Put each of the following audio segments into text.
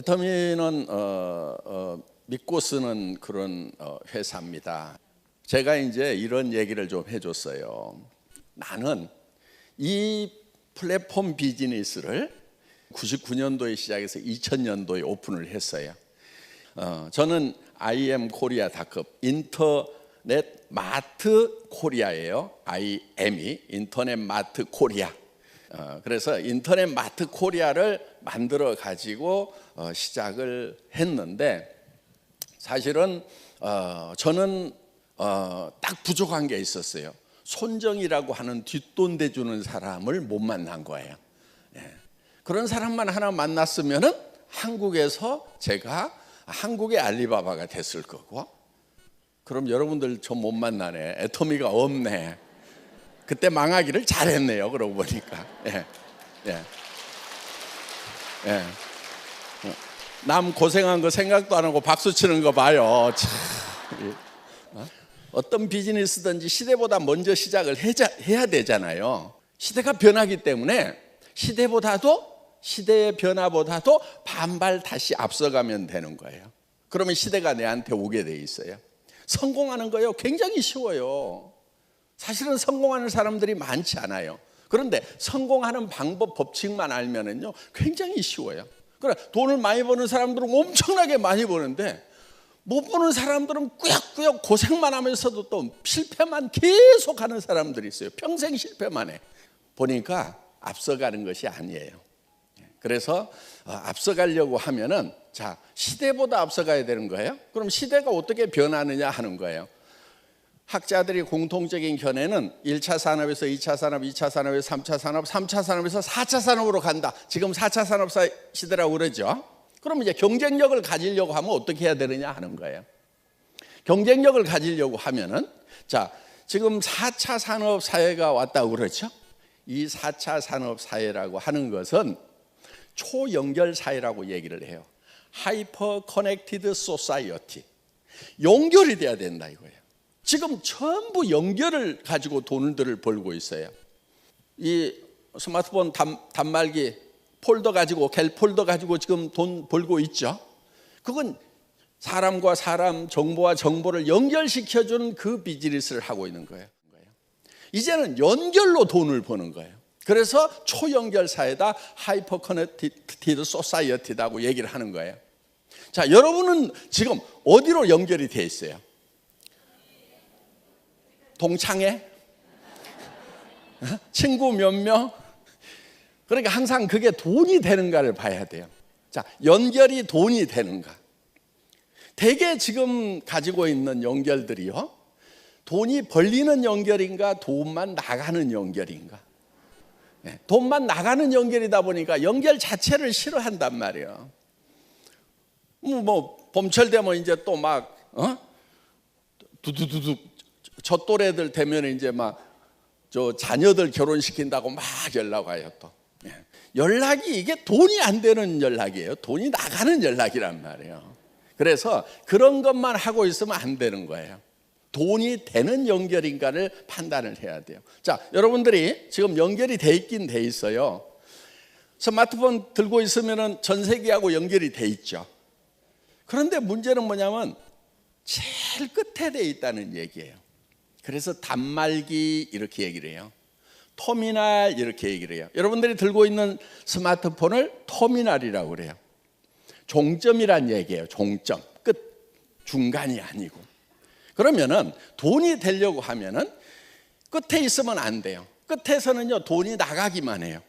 애터미는 믿고 쓰는 그런 회사입니다. 제가 이제 이런 얘기를 좀 해줬어요. 나는 이 플랫폼 비즈니스를 99년도에 시작해서 2000년도에 오픈을 했어요. 저는 IM코리아.com 인터넷 마트 코리아예요. IM이 인터넷 마트 코리아. 그래서 인터넷 마트 코리아를 만들어 가지고 시작을 했는데, 사실은 저는 딱 부족한 게 있었어요. 손정이라고 하는 뒷돈 대주는 사람을 못 만난 거예요. 그런 사람만 하나 만났으면은 한국에서 제가 한국의 알리바바가 됐을 거고, 그럼 여러분들 저 못 만나네, 애터미가 없네, 그때 망하기를 잘했네요. 그러고 보니까. 남 고생한 거 생각도 안 하고 박수 치는 거 봐요. 참. 어떤 비즈니스든지 시대보다 먼저 시작을 해야 되잖아요. 시대가 변하기 때문에 시대의 변화보다도 반발 다시 앞서가면 되는 거예요. 그러면 시대가 내한테 오게 돼 있어요. 성공하는 거요 굉장히 쉬워요. 사실은 성공하는 사람들이 많지 않아요. 그런데 성공하는 방법, 법칙만 알면은요 굉장히 쉬워요. 그래, 돈을 많이 버는 사람들은 엄청나게 많이 버는데, 못 버는 사람들은 꾸역꾸역 고생만 하면서도 또 실패만 계속하는 사람들이 있어요. 평생 실패만 해. 보니까 앞서가는 것이 아니에요. 그래서 앞서가려고 하면은, 자, 시대보다 앞서가야 되는 거예요. 그럼 시대가 어떻게 변하느냐 하는 거예요. 학자들이 공통적인 견해는 1차 산업에서 2차 산업, 2차 산업에서 3차 산업, 3차 산업에서 4차 산업으로 간다. 지금 4차 산업 시대라고 그러죠. 그럼 이제 경쟁력을 가지려고 하면 어떻게 해야 되느냐 하는 거예요. 경쟁력을 가지려고 하면은, 자, 지금 4차 산업 사회가 왔다고 그러죠. 이 4차 산업 사회라고 하는 것은 초연결 사회라고 얘기를 해요. 하이퍼 커넥티드 소사이어티. 연결이 돼야 된다 이거예요. 지금 전부 연결을 가지고 돈들을 벌고 있어요. 이 스마트폰 단말기 폴더 가지고, 갤 폴더 가지고 지금 돈 벌고 있죠. 그건 사람과 사람, 정보와 정보를 연결시켜주는 그 비즈니스를 하고 있는 거예요. 이제는 연결로 돈을 버는 거예요. 그래서 초연결 사회다, 하이퍼 커넥티드 소사이어티다고 얘기를 하는 거예요. 자, 여러분은 지금 어디로 연결이 돼 있어요? 동창회? 친구 몇 명? 그러니까 항상 그게 돈이 되는가를 봐야 돼요. 자, 연결이 돈이 되는가? 대개 지금 가지고 있는 연결들이요, 돈이 벌리는 연결인가, 돈만 나가는 연결인가? 돈만 나가는 연결이다 보니까 연결 자체를 싫어한단 말이에요. 뭐 봄철 되면 이제 또 막 두두두두 저 또래들 되면 이제 막 저 자녀들 결혼시킨다고 막 연락 와요. 또 연락이 이게 돈이 안 되는 연락이에요. 돈이 나가는 연락이란 말이에요. 그래서 그런 것만 하고 있으면 안 되는 거예요. 돈이 되는 연결인가를 판단을 해야 돼요. 자, 여러분들이 지금 연결이 돼 있긴 돼 있어요. 스마트폰 들고 있으면 전 세계하고 연결이 돼 있죠. 그런데 문제는 뭐냐면 제일 끝에 돼 있다는 얘기예요. 그래서 단말기 이렇게 얘기를 해요. 터미널 이렇게 얘기를 해요. 여러분들이 들고 있는 스마트폰을 터미널이라고 그래요. 종점이란 얘기예요. 종점, 끝, 중간이 아니고. 그러면은 돈이 되려고 하면은 끝에 있으면 안 돼요. 끝에서는요 돈이 나가기만 해요.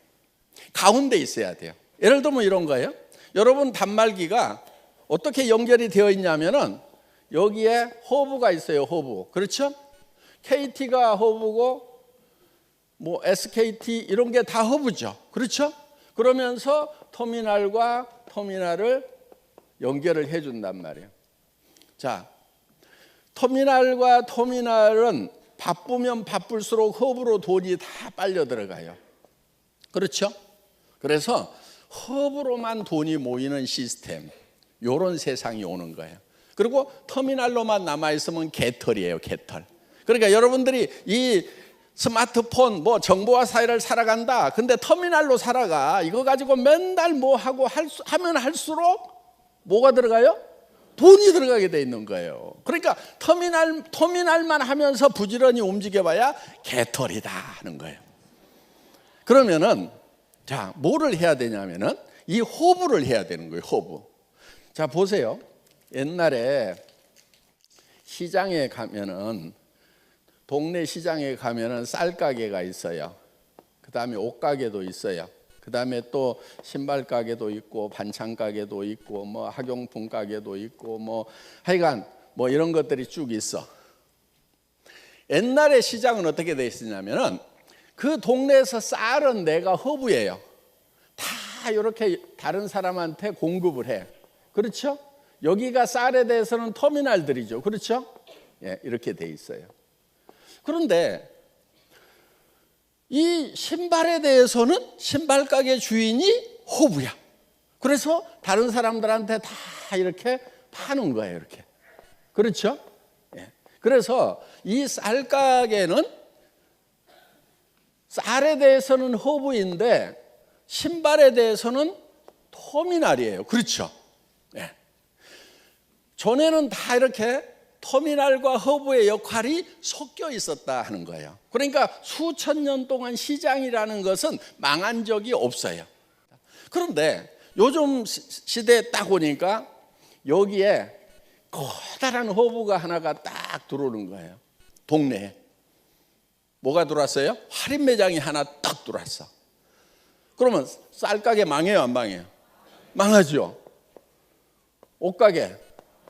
가운데 있어야 돼요. 예를 들면 이런 거예요. 여러분 단말기가 어떻게 연결이 되어 있냐면은 여기에 허브가 있어요. 허브. 그렇죠? KT가 허브고 뭐 SKT 이런 게 다 허브죠. 그렇죠? 그러면서 터미널과 터미널을 연결을 해 준단 말이에요. 자, 터미널과 터미널은 바쁘면 바쁠수록 허브로 돈이 다 빨려 들어가요. 그렇죠? 그래서 허브로만 돈이 모이는 시스템, 이런 세상이 오는 거예요. 그리고 터미널로만 남아있으면 개털이에요. 개털. 그러니까 여러분들이 이 스마트폰 뭐 정보화 사회를 살아간다, 근데 터미널로 살아가, 이거 가지고 맨날 뭐 하고 하면 할수록 뭐가 들어가요? 돈이 들어가게 돼 있는 거예요. 그러니까 터미널만 하면서 부지런히 움직여봐야 개털이다 하는 거예요. 그러면은 자, 뭐를 해야 되냐면은 이 호부를 해야 되는 거예요. 호부. 자, 보세요. 옛날에 시장에 가면은, 동네 시장에 가면은 쌀 가게가 있어요. 그 다음에 옷 가게도 있어요. 그 다음에 또 신발 가게도 있고 반찬 가게도 있고 뭐 학용품 가게도 있고 뭐 하여간 뭐 이런 것들이 쭉 있어. 옛날에 시장은 어떻게 돼 있었냐면은 그 동네에서 쌀은 내가 허브예요. 다 이렇게 다른 사람한테 공급을 해. 그렇죠? 여기가 쌀에 대해서는 터미널들이죠. 그렇죠? 예, 이렇게 돼 있어요. 그런데 이 신발에 대해서는 신발 가게 주인이 호부야. 그래서 다른 사람들한테 다 이렇게 파는 거예요. 이렇게. 그렇죠? 예. 그래서 이 쌀 가게는 쌀에 대해서는 허브인데 신발에 대해서는 터미널이에요. 그렇죠? 예. 전에는 다 이렇게 터미널과 허브의 역할이 섞여 있었다 하는 거예요. 그러니까 수천 년 동안 시장이라는 것은 망한 적이 없어요. 그런데 요즘 시대에 딱 오니까 여기에 커다란 허브가 하나가 딱 들어오는 거예요. 동네에. 뭐가 들어왔어요? 할인 매장이 하나 딱 들어왔어. 그러면 쌀가게 망해요, 안 망해요? 망하죠. 옷가게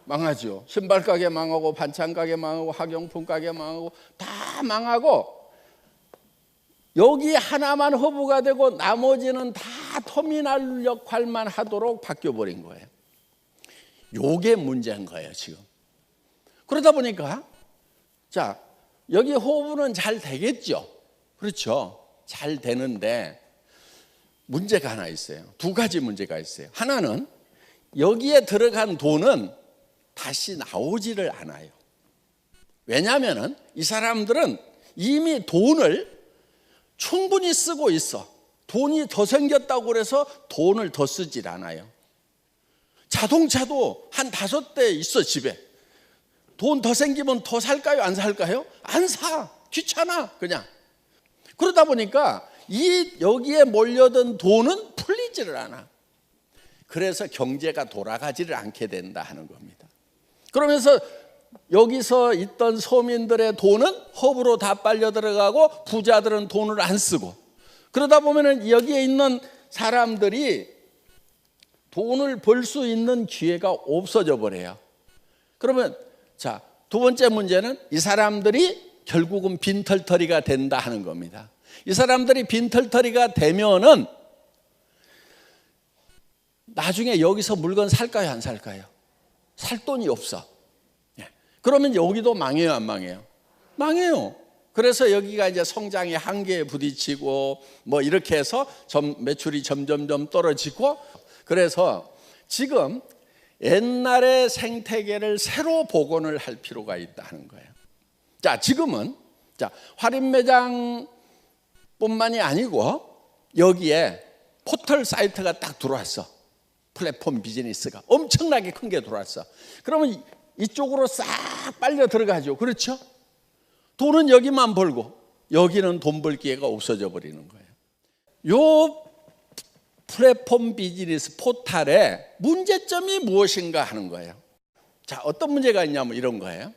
망하죠. 신발 가게 망하고 반찬 가게 망하고 학용품 가게 망하고 다 망하고 여기 하나만 허브가 되고 나머지는 다 터미널 역할만 하도록 바뀌어버린 거예요. 요게 문제인 거예요, 지금. 그러다 보니까 자, 여기 허브는 잘 되겠죠. 그렇죠. 잘 되는데 문제가 하나 있어요. 두 가지 문제가 있어요. 하나는 여기에 들어간 돈은 다시 나오지를 않아요. 왜냐하면 이 사람들은 이미 돈을 충분히 쓰고 있어. 돈이 더 생겼다고 그래서 돈을 더 쓰질 않아요. 자동차도 한 5대 있어, 집에. 돈 더 생기면 더 살까요? 안 살까요? 안 사. 귀찮아, 그냥. 그러다 보니까 여기에 몰려든 돈은 풀리지를 않아. 그래서 경제가 돌아가지를 않게 된다 하는 겁니다. 그러면서 여기서 있던 서민들의 돈은 허브로 다 빨려 들어가고 부자들은 돈을 안 쓰고, 그러다 보면은 여기에 있는 사람들이 돈을 벌 수 있는 기회가 없어져 버려요. 그러면 자, 두 번째 문제는 이 사람들이 결국은 빈털터리가 된다 하는 겁니다. 이 사람들이 빈털터리가 되면은 나중에 여기서 물건 살까요, 안 살까요? 살 돈이 없어. 그러면 여기도 망해요, 안 망해요? 망해요. 그래서 여기가 이제 성장의 한계에 부딪히고 뭐 이렇게 해서 매출이 점점점 떨어지고, 그래서 지금 옛날의 생태계를 새로 복원을 할 필요가 있다는 거예요. 자, 지금은 할인 매장뿐만이 아니고 여기에 포털 사이트가 딱 들어왔어. 플랫폼 비즈니스가 엄청나게 큰 게 들어왔어. 그러면 이쪽으로 싹 빨려 들어가죠. 그렇죠? 돈은 여기만 벌고 여기는 돈 벌 기회가 없어져 버리는 거예요. 요 플랫폼 비즈니스 포털의 문제점이 무엇인가 하는 거예요. 자, 어떤 문제가 있냐면 이런 거예요.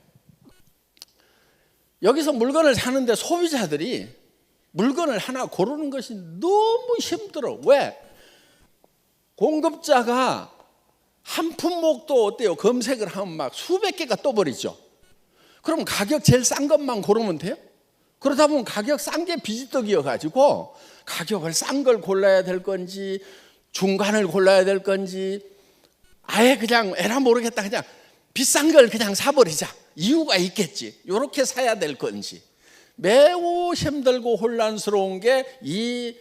여기서 물건을 사는데 소비자들이 물건을 하나 고르는 것이 너무 힘들어. 왜? 공급자가 한 품목도 어때요? 검색을 하면 막 수백 개가 떠버리죠. 그럼 가격 제일 싼 것만 고르면 돼요? 그러다 보면 가격 싼 게 비지떡이어가지고 가격을 싼 걸 골라야 될 건지 중간을 골라야 될 건지 아예 그냥 에라 모르겠다 그냥 비싼 걸 그냥 사버리자. 이유가 있겠지. 이렇게 사야 될 건지 매우 힘들고 혼란스러운 게 이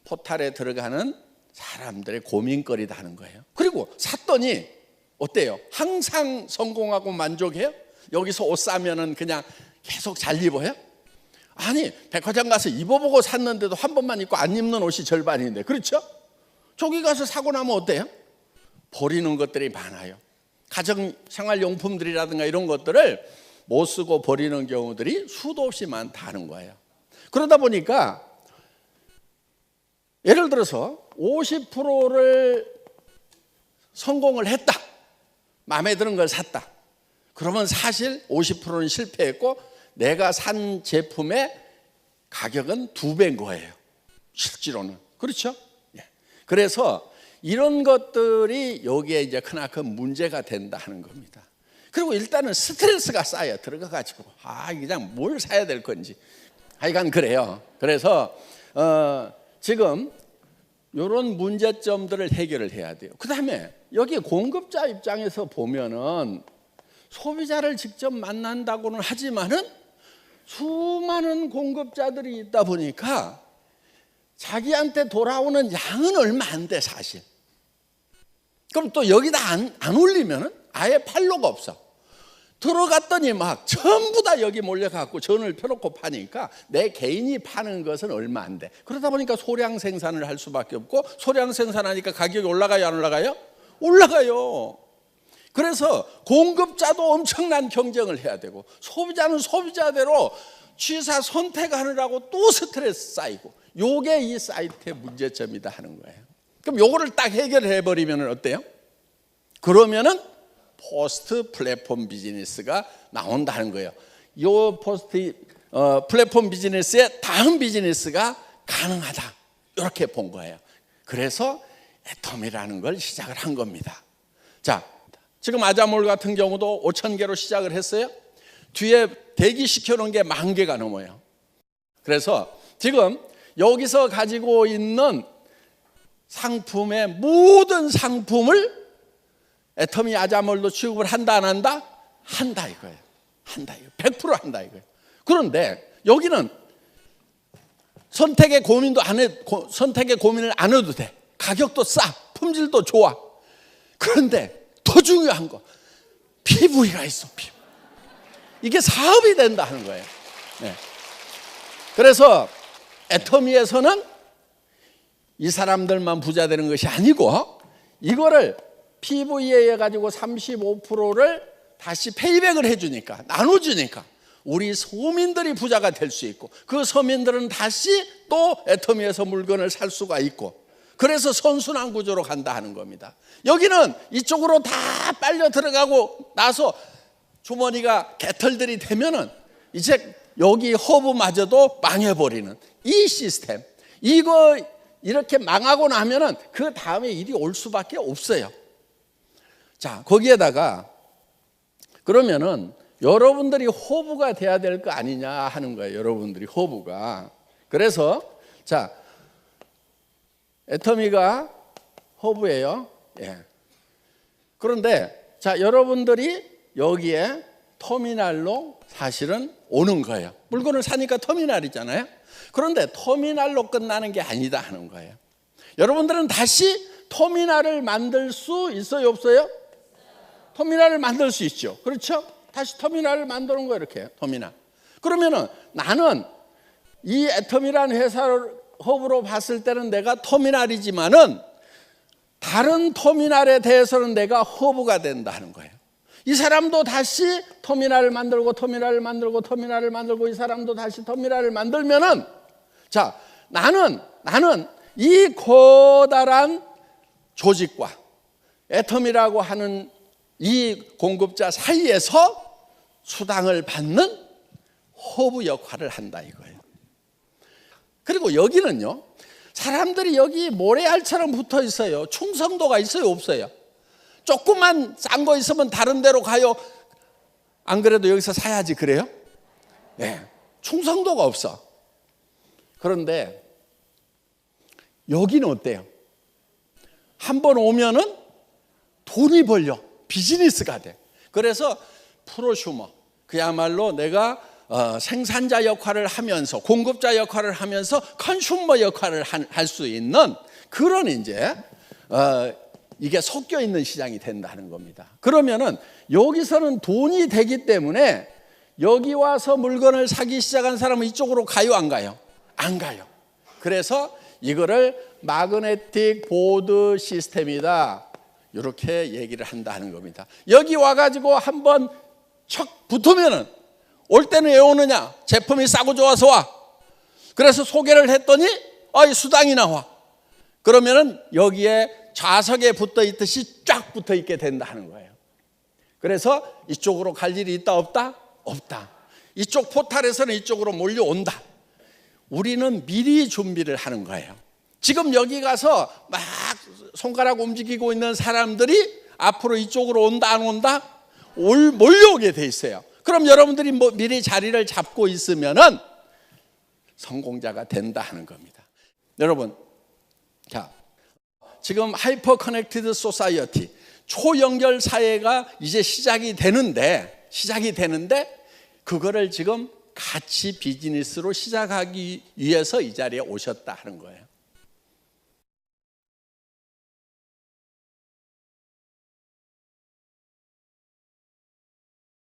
포털에 들어가는 사람들의 고민거리다 하는 거예요. 그리고 샀더니 어때요? 항상 성공하고 만족해요? 여기서 옷 사면은 그냥 계속 잘 입어요? 아니, 백화점 가서 입어보고 샀는데도 한 번만 입고 안 입는 옷이 절반인데, 그렇죠? 저기 가서 사고 나면 어때요? 버리는 것들이 많아요. 가정 생활용품들이라든가 이런 것들을 못 쓰고 버리는 경우들이 수도 없이 많다는 거예요. 그러다 보니까 예를 들어서 50%를 성공을 했다. 마음에 드는 걸 샀다. 그러면 사실 50%는 실패했고 내가 산 제품의 가격은 2배인 거예요. 실제로는. 그렇죠? 그래서 이런 것들이 여기에 이제 크나큰 문제가 된다 하는 겁니다. 그리고 일단은 스트레스가 쌓여 들어가가지고 그냥 뭘 사야 될 건지 하여간 그래요. 그래서 지금 이런 문제점들을 해결을 해야 돼요. 그 다음에 여기 공급자 입장에서 보면은 소비자를 직접 만난다고는 하지만은 수많은 공급자들이 있다 보니까 자기한테 돌아오는 양은 얼마 안 돼 사실. 그럼 또 여기다 안 올리면은 아예 팔로가 없어. 들어갔더니 막 전부 다 여기 몰려갖고 전을 펴놓고 파니까 내 개인이 파는 것은 얼마 안 돼. 그러다 보니까 소량 생산을 할 수밖에 없고 소량 생산하니까 가격이 올라가요, 안 올라가요? 올라가요. 그래서 공급자도 엄청난 경쟁을 해야 되고 소비자는 소비자대로 취사 선택하느라고 또 스트레스 쌓이고 요게 이 사이트의 문제점이다 하는 거예요. 그럼 요거를 딱 해결해 버리면 어때요? 그러면은 포스트 플랫폼 비즈니스가 나온다는 거예요. 요 포스트 플랫폼 비즈니스의 다음 비즈니스가 가능하다. 이렇게 본 거예요. 그래서 애텀이라는 걸 시작을 한 겁니다. 자, 지금 아자몰 같은 경우도 5,000개로 시작을 했어요. 뒤에 대기시켜 놓은 게 10,000개가 넘어요. 그래서 지금 여기서 가지고 있는 상품의 모든 상품을 애터미 아자몰도 취급을 한다 안 한다? 한다 이거예요. 한다 이거. 100% 한다 이거예요. 그런데 여기는 선택의 고민을 안 해도 돼. 가격도 싸, 품질도 좋아. 그런데 더 중요한 거 PV가 있어. PV. 이게 사업이 된다 하는 거예요. 네. 그래서 애터미에서는 이 사람들만 부자 되는 것이 아니고 이거를 PV에 해가지고 35%를 다시 페이백을 해주니까 나눠주니까 우리 서민들이 부자가 될 수 있고 그 서민들은 다시 또 애터미에서 물건을 살 수가 있고 그래서 선순환 구조로 간다 하는 겁니다. 여기는 이쪽으로 다 빨려 들어가고 나서 주머니가 개털들이 되면은 이제 여기 허브마저도 망해버리는 이 시스템. 이거 이렇게 망하고 나면은 그 다음에 일이 올 수밖에 없어요. 자, 거기에다가 그러면은 여러분들이 허브가 돼야 될 거 아니냐 하는 거예요. 여러분들이 허브가. 그래서 자, 애터미가 허브예요. 예. 그런데 자, 여러분들이 여기에 터미널로 사실은 오는 거예요. 물건을 사니까 터미널이잖아요. 그런데 터미널로 끝나는 게 아니다 하는 거예요. 여러분들은 다시 터미널을 만들 수 있어요, 없어요? 터미널을 만들 수 있죠. 그렇죠? 다시 터미널을 만드는 거예요, 이렇게. 터미널. 그러면은 나는 이 애텀이라는 회사를 허브로 봤을 때는 내가 터미널이지만은 다른 터미널에 대해서는 내가 허브가 된다는 거예요. 이 사람도 다시 터미널을 만들고 터미널을 만들고 터미널을 만들고 이 사람도 다시 터미널을 만들면은 자, 나는 이 커다란 조직과 애텀이라고 하는 이 공급자 사이에서 수당을 받는 허브 역할을 한다 이거예요. 그리고 여기는요, 사람들이 여기 모래알처럼 붙어 있어요. 충성도가 있어요, 없어요? 조금만 싼 거 있으면 다른 데로 가요. 안 그래도 여기서 사야지 그래요? 네, 충성도가 없어. 그런데 여기는 어때요? 한번 오면은 돈이 벌려. 비즈니스가 돼. 그래서 프로슈머, 그야말로 내가 생산자 역할을 하면서 공급자 역할을 하면서 컨슈머 역할을 할 수 있는 그런 이제 이게 섞여 있는 시장이 된다는 겁니다. 그러면은 여기서는 돈이 되기 때문에 여기 와서 물건을 사기 시작한 사람은 이쪽으로 가요, 안 가요? 안 가요. 그래서 이거를 마그네틱 보드 시스템이다. 이렇게 얘기를 한다는 겁니다. 여기 와가지고 한번 척 붙으면은 올 때는 왜 오느냐? 제품이 싸고 좋아서 와. 그래서 소개를 했더니 이 수당이 나와. 그러면은 여기에 좌석에 붙어 있듯이 쫙 붙어 있게 된다는 거예요. 그래서 이쪽으로 갈 일이 있다 없다? 없다. 이쪽 포탈에서는 이쪽으로 몰려온다. 우리는 미리 준비를 하는 거예요. 지금 여기 가서 막 손가락 움직이고 있는 사람들이 앞으로 이쪽으로 온다 안 온다? 몰려오게 돼 있어요. 그럼 여러분들이 미리 자리를 잡고 있으면은 성공자가 된다 하는 겁니다. 여러분, 자, 지금 하이퍼 커넥티드 소사이어티, 초연결 사회가 이제 시작이 되는데 그거를 지금 같이 비즈니스로 시작하기 위해서 이 자리에 오셨다 하는 거예요.